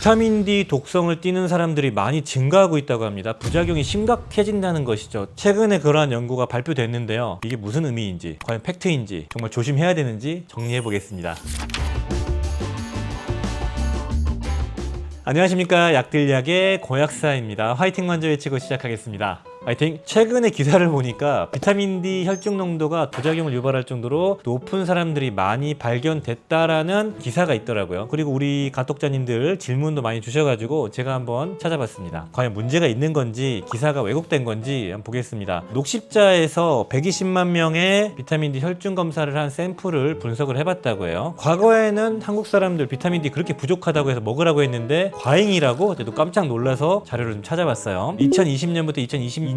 비타민 D 독성을 띠는 사람들이 많이 증가하고 있다고 합니다. 부작용이 심각해진다는 것이죠. 최근에 그러한 연구가 발표됐는데요. 이게 무슨 의미인지, 과연 팩트인지, 정말 조심해야 되는지 정리해 보겠습니다. 안녕하십니까. 약들약의 고약사입니다. 화이팅 먼저 외치고 시작하겠습니다. 화이팅! 최근에 기사를 보니까 비타민 D 혈중 농도가 부작용을 유발할 정도로 높은 사람들이 많이 발견됐다라는 기사가 있더라고요. 그리고 우리 가독자님들 질문도 많이 주셔가지고 제가 한번 찾아봤습니다. 과연 문제가 있는 건지 기사가 왜곡된 건지 한번 보겠습니다. 녹십자에서 120만 명의 비타민 D 혈중 검사를 한 샘플을 분석을 해봤다고 해요. 과거에는 한국 사람들 비타민 D 그렇게 부족하다고 해서 먹으라고 했는데 과잉이라고 그때도 깜짝 놀라서 자료를 좀 찾아봤어요. 2020년부터 2022년까지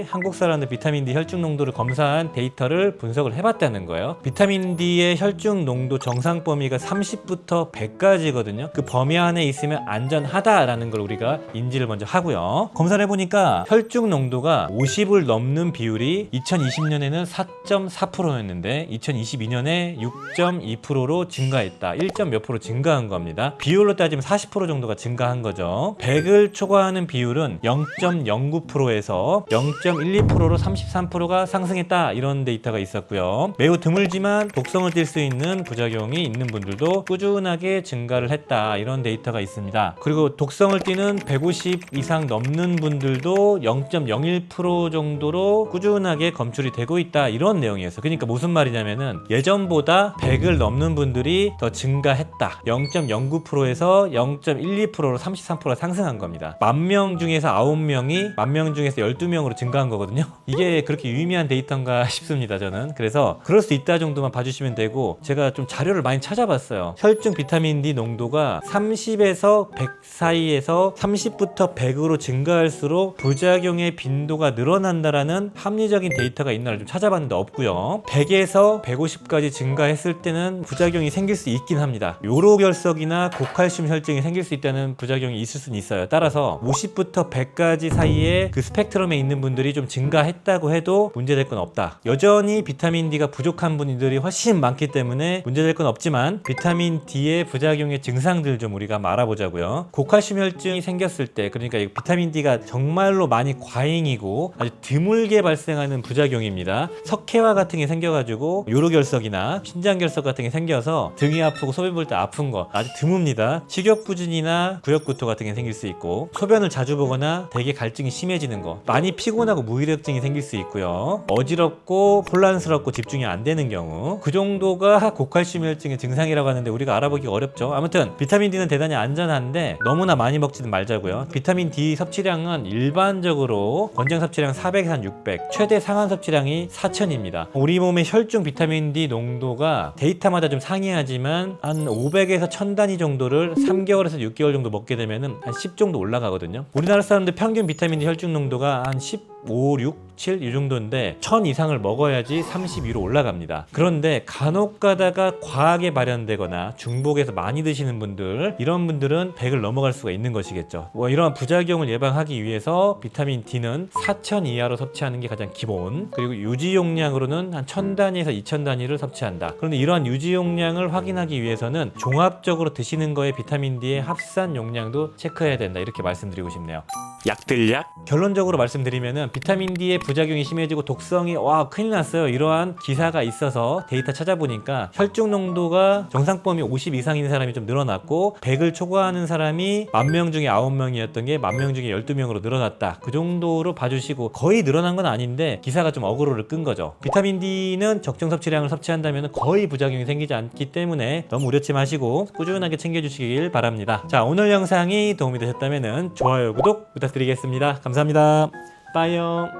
한국 사람들 비타민 D 혈중 농도를 검사한 데이터를 분석을 해봤다는 거예요. 비타민 D의 혈중 농도 정상 범위가 30부터 100까지거든요. 그 범위 안에 있으면 안전하다라는 걸 우리가 인지를 먼저 하고요. 검사를 해보니까 혈중 농도가 50을 넘는 비율이 2020년에는 4.4%였는데 2022년에 6.2%로 증가했다. 1점 몇 프로 증가한 겁니다. 비율로 따지면 40% 정도가 증가한 거죠. 100을 초과하는 비율은 0.09%에서 0.12%로 33%가 상승했다. 이런 데이터가 있었고요. 매우 드물지만 독성을 띌 수 있는 부작용이 있는 분들도 꾸준하게 증가를 했다. 이런 데이터가 있습니다. 그리고 독성을 띠는 150 이상 넘는 분들도 0.01% 정도로 꾸준하게 검출이 되고 있다. 이런 내용이었어요. 그러니까 무슨 말이냐면은 예전보다 100을 넘는 분들이 더 증가했다. 0.09%에서 0.12%로 33%가 상승한 겁니다. 10,000명 중에서 9명이 10,000명 중에서 12명으로 증가한 거거든요. 이게 그렇게 유의미한 데이터인가 싶습니다. 저는 그래서 그럴 수 있다 정도만 봐주시면 되고, 제가 좀 자료를 많이 찾아봤어요. 혈중 비타민 D 농도가 30에서 100 사이에서 30부터 100으로 증가할수록 부작용의 빈도가 늘어난다라는 합리적인 데이터가 있나를 좀 찾아봤는데 없고요. 100에서 150까지 증가했을 때는 부작용이 생길 수 있긴 합니다. 요로결석이나 고칼슘 혈증이 생길 수 있다는 부작용이 있을 수는 있어요. 따라서 50부터 100까지 사이에 그 스펙트럼에 있는 분들이 좀 증가했다고 해도 문제될 건 없다. 여전히 비타민 D가 부족한 분들이 훨씬 많기 때문에 문제될 건 없지만 비타민 D의 부작용의 증상들 좀 우리가 알아보자고요. 고칼슘 혈증이 생겼을 때, 그러니까 이 비타민 D가 정말로 많이 과잉이고 아주 드물게 발생하는 부작용입니다. 석회화 같은 게 생겨가지고 요로결석이나 신장결석 같은 게 생겨서 등이 아프고 소변 볼 때 아픈 거 아주 드뭅니다. 식욕부진이나 구역구토 같은 게 생길 수 있고, 소변을 자주 보거나 되게 갈증이 심해지는 거, 많이 피곤하고 무기력증이 생길 수 있고요. 어지럽고 혼란스럽고 집중이 안 되는 경우, 그 정도가 고칼슘 혈증의 증상이라고 하는데 우리가 알아보기 어렵죠. 아무튼 비타민 D는 대단히 안전한데 너무나 많이 먹지는 말자고요. 비타민 D 섭취량은 일반적으로 권장 섭취량 400에서 한 600, 최대 상한 섭취량이 4000입니다. 우리 몸의 혈중 비타민 D 농도가 데이터마다 좀 상이하지만 한 500에서 1000 단위 정도를 3개월에서 6개월 정도 먹게 되면은 한 10 정도 올라가거든요. 우리나라 사람들 평균 비타민 D 혈중 농도가 한 15, 6, 7 이 정도인데 1000 이상을 먹어야지 32로 올라갑니다. 그런데 간혹 가다가 과하게 발현되거나 중복해서 많이 드시는 분들, 이런 분들은 100을 넘어갈 수가 있는 것이겠죠. 이러한 부작용을 예방하기 위해서 비타민 D는 4000 이하로 섭취하는 게 가장 기본, 그리고 유지 용량으로는 한 1000 단위에서 2000 단위를 섭취한다. 그런데 이러한 유지 용량을 확인하기 위해서는 종합적으로 드시는 거에 비타민 D의 합산 용량도 체크해야 된다. 이렇게 말씀드리고 싶네요. 약들약? 결론적으로 말씀드리면은 비타민 D의 부작용이 심해지고 독성이 큰일 났어요. 이러한 기사가 있어서 데이터 찾아보니까 혈중 농도가 정상 범위 50 이상인 사람이 좀 늘어났고, 100을 초과하는 사람이 10,000명 중에 9명이었던 게 10,000명 중에 12명으로 늘어났다. 그 정도로 봐주시고, 거의 늘어난 건 아닌데 기사가 좀 어그로를 끈 거죠. 비타민 D는 적정 섭취량을 섭취한다면 거의 부작용이 생기지 않기 때문에 너무 우려치 마시고 꾸준하게 챙겨주시길 바랍니다. 자, 오늘 영상이 도움이 되셨다면 좋아요, 구독 부탁드리겠습니다. 감사합니다. 빠이요.